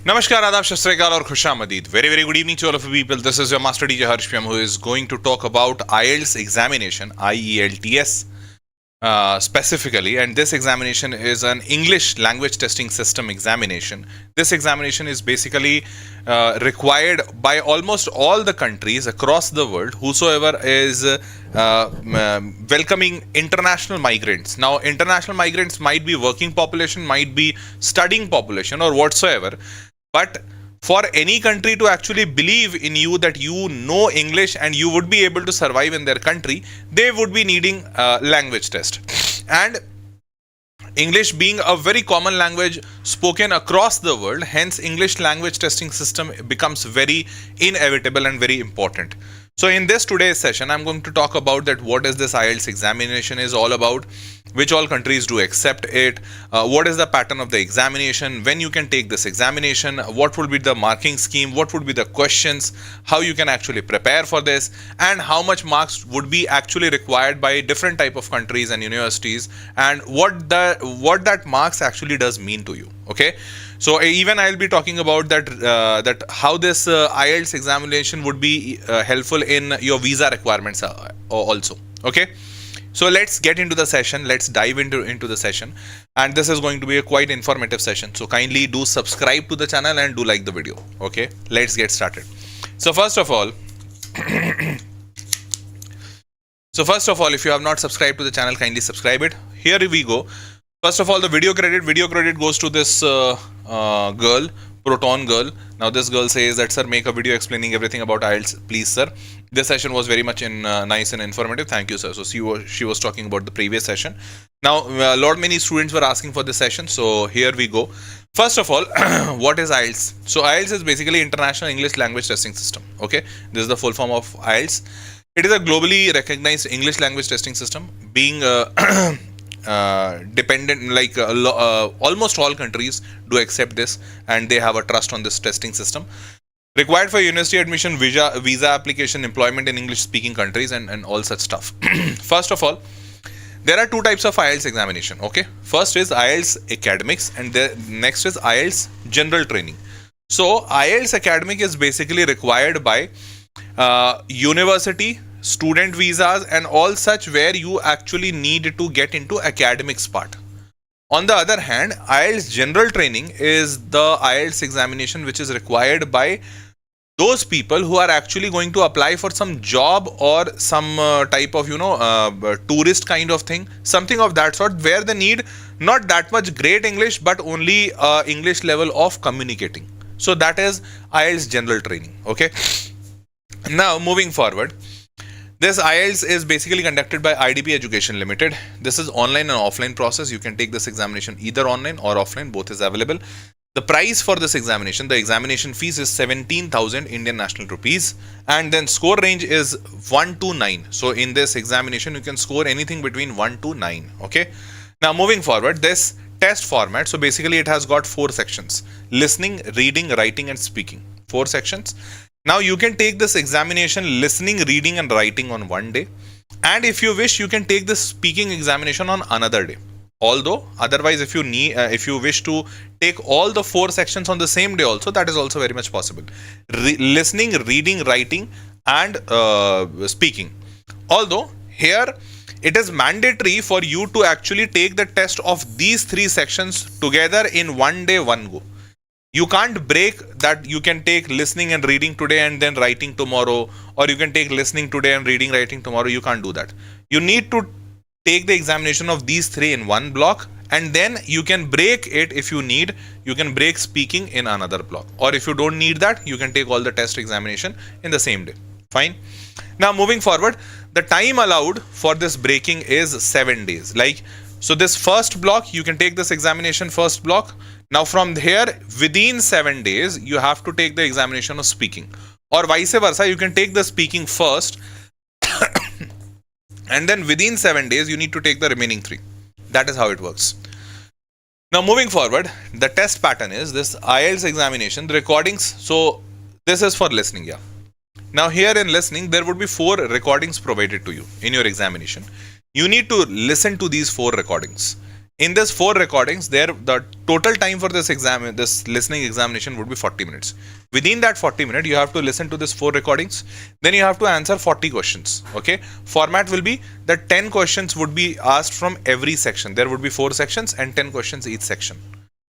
Namaskar, Adab, Shastrekal और Khushamdeed. Very good evening to all of you people. This is your master teacher Harsh Pyam who is going to talk about IELTS examination, IELTS specifically, and this examination is an English language testing system examination. This examination is basically required by almost all the countries across the world whosoever is welcoming international migrants. Now, international migrants might be working population, might be studying population or whatsoever, but for any country to actually believe in you that you know English and you would be able to survive in their country, they would be needing a language test. And English being a very common language spoken across the world, hence English language testing system becomes very inevitable and very important. So in this today's session, I'm going to talk about that what is this IELTS examination is all about, which all countries do accept it, what is the pattern of the examination, when you can take this examination, what would be the marking scheme, what would be the questions, how you can actually prepare for this, and how much marks would be actually required by different type of countries and universities, and what that marks actually does mean to you. Okay, so even I'll be talking about that how this IELTS examination would be helpful in your visa requirements also. Okay, so let's get into the session. Let's dive into the session, and this is going to be a quite informative session. So kindly do subscribe to the channel and do like the video. Okay, let's get started. So first of all, if you have not subscribed to the channel, kindly subscribe it. Here we go. First of all, the video credit goes to this girl, Proton girl. Now this girl says that, sir, make a video explaining everything about IELTS, please, sir. This session was very much nice and informative. Thank you, sir. So she was talking about the previous session. Now, many students were asking for this session. So here we go. First of all, what is IELTS? So IELTS is basically International English Language Testing System. Okay, this is the full form of IELTS. It is a globally recognized English language testing system, being dependent, like almost all countries do accept this and they have a trust on this testing system. Required for university admission, visa application, employment in English speaking countries, and all such stuff. First of all, there are two types of IELTS examination. Okay, first is IELTS academics and the next is IELTS general training. So IELTS academic is basically required by university, student visas and all such, where you actually need to get into academics part. On the other hand, IELTS general training is the IELTS examination which is required by those people who are actually going to apply for some job or some type of tourist kind of thing, something of that sort, where they need not that much great English but only English level of communicating. So that is IELTS general training. Okay, now moving forward, this IELTS is basically conducted by IDP Education Limited. This is online and offline process. You can take this examination either online or offline, both is available. The price for this examination, the examination fees is 17,000 Indian National Rupees, and then score range is 1 to 9. So in this examination, you can score anything between 1 to 9. Okay. Now moving forward, this test format, so basically it has got 4 sections: listening, reading, writing and speaking. 4 sections. Now you can take this examination listening, reading and writing on one day, and if you wish you can take this speaking examination on another day. Although otherwise, if you wish to take all the 4 sections on the same day also, that is also very much possible. Listening, reading, writing and speaking. Although here it is mandatory for you to actually take the test of these 3 sections together in one day, one go. You can't break that. You can take listening and reading today and then writing tomorrow, or you can take listening today and reading, writing tomorrow. You can't do that. You need to take the examination of these 3 in one block, and then you can break it if you need. You can break speaking in another block, or if you don't need that, you can take all the test examination in the same day. Fine. Now moving forward, the time allowed for this breaking is 7 days. So this first block, you can take this examination first block. Now from here, within 7 days, you have to take the examination of speaking, or vice versa. You can take the speaking first and then within 7 days, you need to take the remaining 3. That is how it works. Now moving forward, the test pattern is this IELTS examination, the recordings. So this is for listening. Yeah. Now here in listening, there would be 4 recordings provided to you in your examination. You need to listen to these 4 recordings In this 4 recordings, the total time for this listening examination would be 40 minutes. Within that 40 minutes, you have to listen to this 4 recordings. Then you have to answer 40 questions. Okay. Format will be that 10 questions would be asked from every section. There would be 4 sections and 10 questions each section.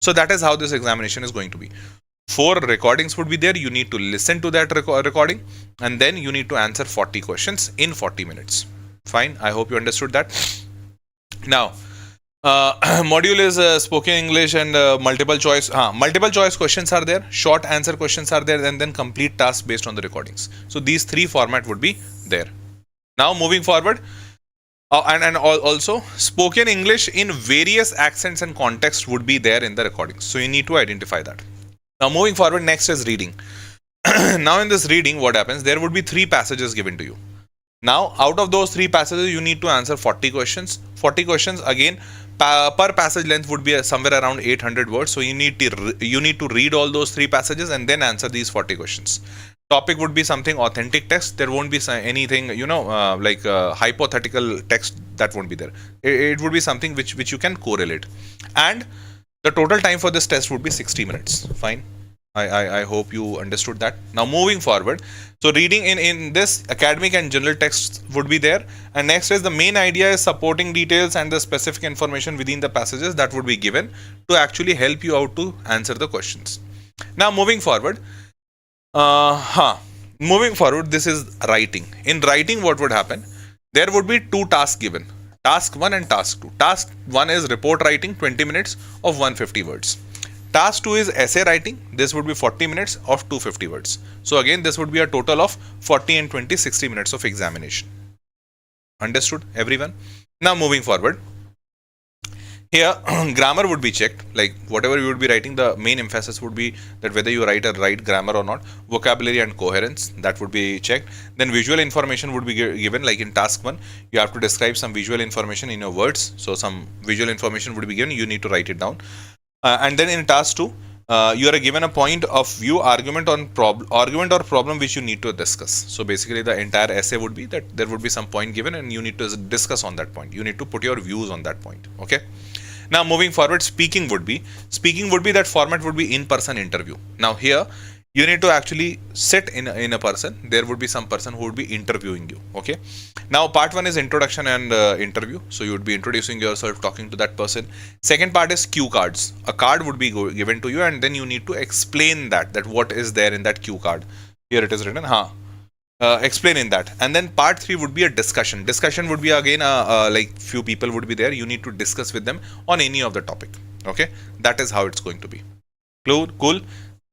So that is how this examination is going to be. 4 recordings would be there. You need to listen to that recording, and then you need to answer 40 questions in 40 minutes. Fine. I hope you understood that. Now, module is spoken English and multiple choice. Multiple choice questions are there, short answer questions are there, and then complete task based on the recordings. So these 3 format would be there. Now moving forward, and also spoken English in various accents and contexts would be there in the recordings. So you need to identify that. Now moving forward, next is reading. Now in this reading, what happens? There would be 3 passages given to you. Now out of those 3 passages, you need to answer 40 questions. 40 questions again. Per passage length would be somewhere around 800 words. So you need to read all those 3 passages and then answer these 40 questions. Topic would be something authentic text. There won't be anything, like hypothetical text that won't be there. It would be something which you can correlate. And the total time for this test would be 60 minutes. Fine. I hope you understood that. Now moving forward, so reading in this academic and general text would be there, and next is the main idea is supporting details and the specific information within the passages that would be given to actually help you out to answer the questions. Now moving forward, this is writing. In writing, what would happen? There would be 2 tasks given, task 1 and task 2. Task 1 is report writing, 20 minutes of 150 words. Task 2 is essay writing. This would be 40 minutes of 250 words. So again, this would be a total of 40 and 20, 60 minutes of examination. Understood, everyone? Now moving forward, here grammar would be checked. Like whatever you would be writing, the main emphasis would be that whether you write a right grammar or not. Vocabulary and coherence, that would be checked. Then visual information would be given. Like in task 1, you have to describe some visual information in your words. So some visual information would be given. You need to write it down. And then in task 2, you are given a point of view, argument or problem which you need to discuss. So basically the entire essay would be that there would be some point given and you need to discuss on that point. You need to put your views on that point. Okay. Now moving forward, speaking would be that format would be in-person interview. Now here you need to actually sit in a person. There would be some person who would be interviewing you. Okay. Now part 1 is introduction and interview. So you would be introducing yourself, talking to that person. Second part is cue cards. A card would be given to you and then you need to explain that what is there in that cue card. Here it is written. Explain in that. And then part 3 would be a discussion. Discussion would be again like few people would be there. You need to discuss with them on any of the topic. Okay. That is how it's going to be. Cool.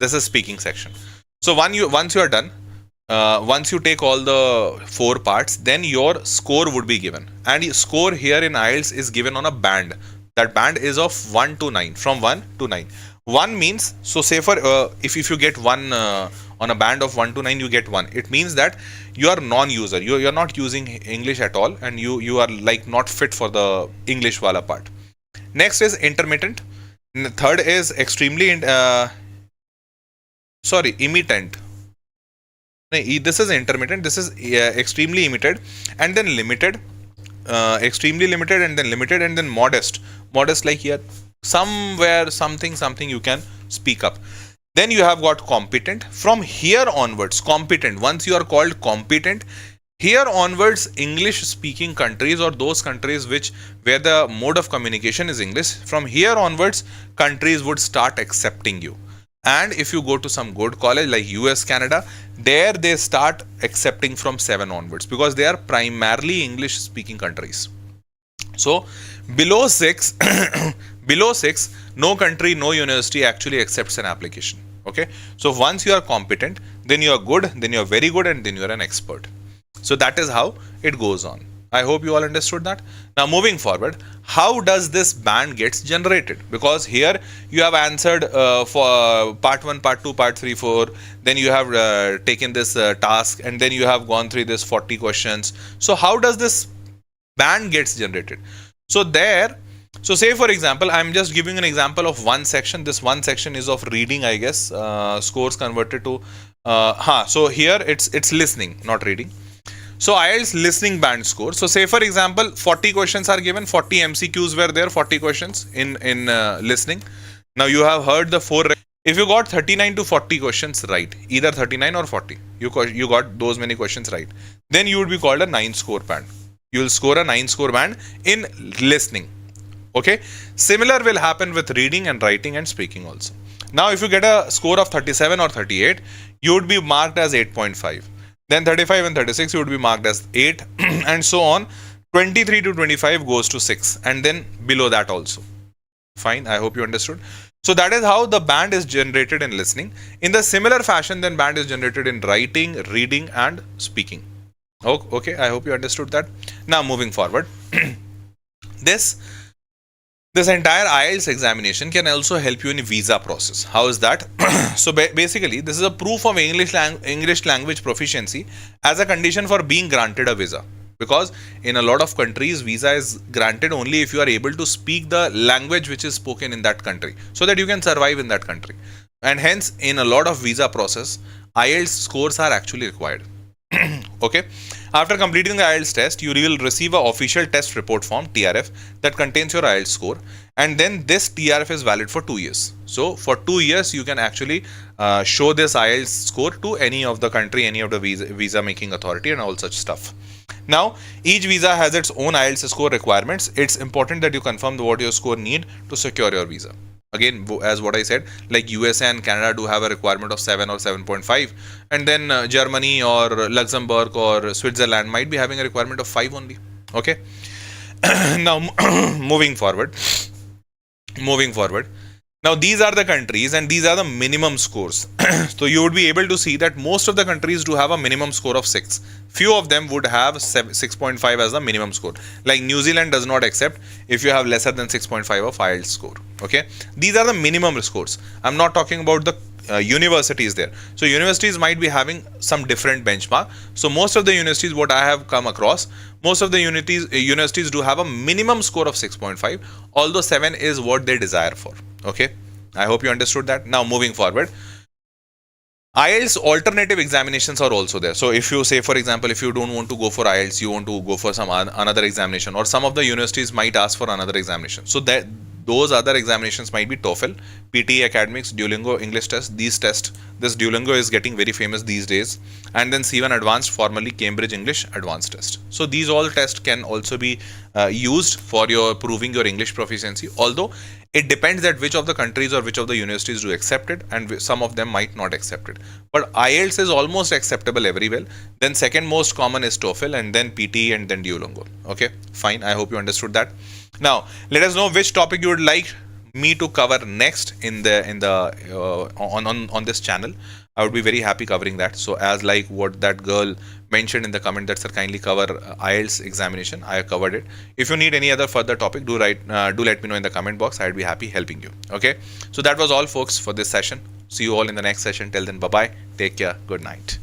This is speaking section. So once you are done, once you take all the 4 parts, then your score would be given. And score here in IELTS is given on a band. That band is of 1 to 9, from 1 to 9. 1 means, so say for if you get 1 on a band of 1 to 9, you get 1. It means that you are non-user. You are not using English at all, and you are like not fit for the English wala part. Next is intermittent. Third is extremely immitant. This is intermittent. This is extremely limited, and then limited, extremely limited, and then limited, and then modest. Modest, like here, somewhere, something you can speak up. Then you have got competent. From here onwards, competent. Once you are called competent, here onwards, English speaking countries or those countries where the mode of communication is English, from here onwards, countries would start accepting you. And if you go to some good college like US, Canada, there they start accepting from 7 onwards because they are primarily English speaking countries. So below 6, no country, no university actually accepts an application. Okay. So once you are competent, then you are good, then you are very good, and then you are an expert. So that is how it goes on. I hope you all understood that. Now moving forward, how does this band gets generated? Because here you have answered for part 1, part 2, part 3, 4. Then you have taken this task, and then you have gone through this 40 questions. So how does this band gets generated? So say for example, I'm just giving an example of one section. This one section is of reading, I guess. Scores converted to so here it's listening, not reading. So IELTS listening band score. So say for example 40 questions are given, 40 MCQs were there, 40 questions in listening. Now you have heard the four. If you got 39 to 40 questions right, either 39 or 40, you got those many questions right, then you would be called a 9 score band. You will score a 9 score band in listening. Okay. Similar will happen with reading and writing and speaking also. Now if you get a score of 37 or 38, you would be marked as 8.5. Then 35 and 36 you would be marked as 8 and so on. 23 to 25 goes to 6 and then below that also. Fine, I hope you understood. So that is how the band is generated in listening. In the similar fashion, then band is generated in writing, reading and speaking. Okay, I hope you understood that. Now moving forward, this entire IELTS examination can also help you in visa process. How is that? So basically, this is a proof of English language proficiency as a condition for being granted a visa. Because in a lot of countries, visa is granted only if you are able to speak the language which is spoken in that country, so that you can survive in that country. And hence, in a lot of visa process, IELTS scores are actually required. Okay. After completing the IELTS test, you will receive an official test report form, TRF, that contains your IELTS score. And then this TRF is valid for 2 years. So for 2 years, you can actually show this IELTS score to any of the country, any of the visa making authority and all such stuff. Now, each visa has its own IELTS score requirements. It's important that you confirm what your score need to secure your visa. Again, as what I said, like USA and Canada do have a requirement of 7 or 7.5, and then Germany or Luxembourg or Switzerland might be having a requirement of 5 only. Okay. Now, moving forward. Now, these are the countries and these are the minimum scores. So you would be able to see that most of the countries do have a minimum score of 6. Few of them would have 6.5 as the minimum score. Like New Zealand does not accept if you have lesser than 6.5 of IELTS score. Okay. These are the minimum scores. I'm not talking about the universities there. So universities might be having some different benchmark. So most of the universities, what I have come across, most of the universities do have a minimum score of 6.5, although 7 is what they desire for. Okay, I hope you understood that. Now moving forward, IELTS alternative examinations are also there. So if you say, for example, if you don't want to go for IELTS, you want to go for some another examination, or some of the universities might ask for another examination. So that those other examinations might be TOEFL, PTE Academics, Duolingo English Test. These tests, this Duolingo is getting very famous these days, and then C1 Advanced, formerly Cambridge English Advanced Test. So these all tests can also be used for your proving your English proficiency. Although it depends that which of the countries or which of the universities do accept it, and some of them might not accept it. But IELTS is almost acceptable everywhere. Then second most common is TOEFL, and then PTE, and then Duolingo. Okay, fine. I hope you understood that. Now let us know which topic you would like me to cover next on this channel. I would be very happy covering that. So as like what that girl mentioned in the comment, that sir, kindly cover IELTS examination, I have covered it. If you need any other further topic, do let me know in the comment box. I'd be happy helping you. Okay, so that was all folks for this session. See you all in the next session. Till then, bye bye, take care, good night.